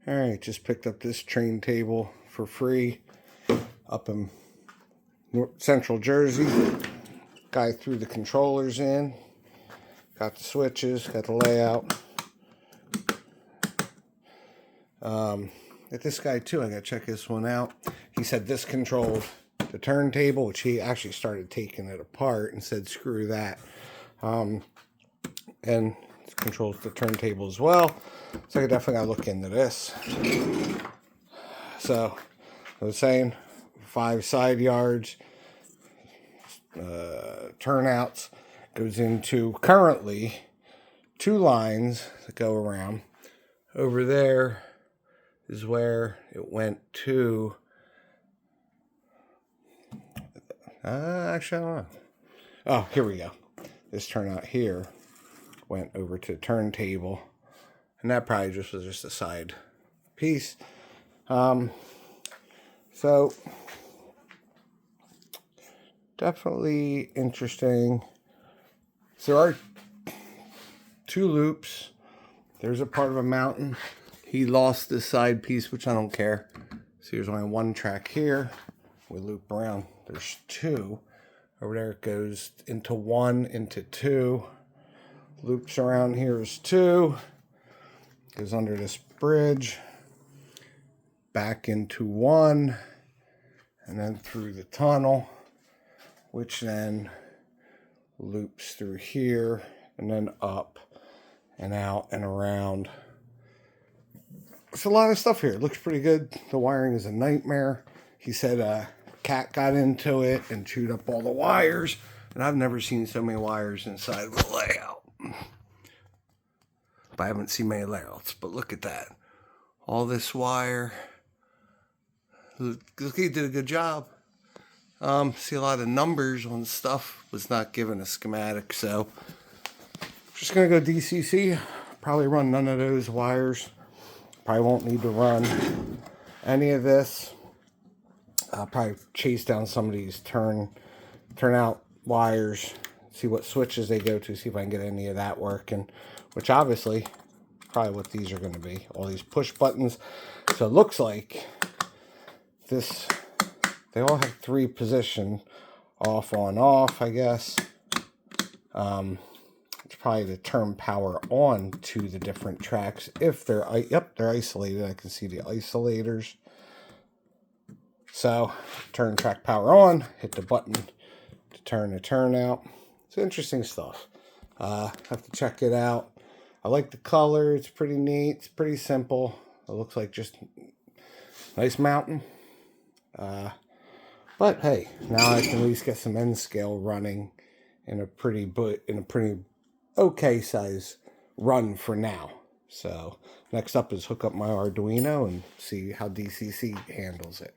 Alright, just picked up this train table for free up in Central Jersey. Guy threw the controllers in, got the switches, got the layout. At this guy too, I gotta check this one out. He said this controlled the turntable, which he actually started taking it apart and said screw that. And it controls the turntable as well. So I definitely gotta look into this. So I was saying 5 side yards, turnouts, goes into currently 2 lines that go around. Over there is where it went to. Actually, I don't know. Oh, here we go. This turnout here went over to the turntable, and that probably just was just a side piece. So definitely interesting. So there are 2 loops. There's a part of a mountain. He lost this side piece, which I don't care. So there's only 1 track here. We loop around. There's 2. Over there it goes into 1, into 2. Loops around here is 2. Goes under this bridge. Back into 1. And then through the tunnel, which then loops through here and then up and out and around. It's a lot of stuff here. It looks pretty good. The wiring is a nightmare. He said a cat got into it and chewed up all the wires. And I've never seen so many wires inside of a layout. But I haven't seen many layouts. But look at that. All this wire. Look, he did a good job. See a lot of numbers on stuff. Was not given a schematic. So just going to go DCC. Probably run none of those wires. Probably won't need to run any of this. I'll probably chase down some of these turnout wires, see what switches they go to, see if I can get any of that working, which obviously probably what these are going to be, all these push buttons. So it looks like this, they all have 3 position, off, on, off, I guess. It's probably to turn power on to the different tracks. If they're, yep, they're isolated. I can see the isolators. So, turn track power on, hit the button to turn the turnout. It's interesting stuff. Have to check it out. I like the color. It's pretty neat. It's pretty simple. It looks like just nice mountain. But hey, now I can at least get some N scale running in a pretty okay size run for now. So next up is hook up my Arduino and see how DCC handles it.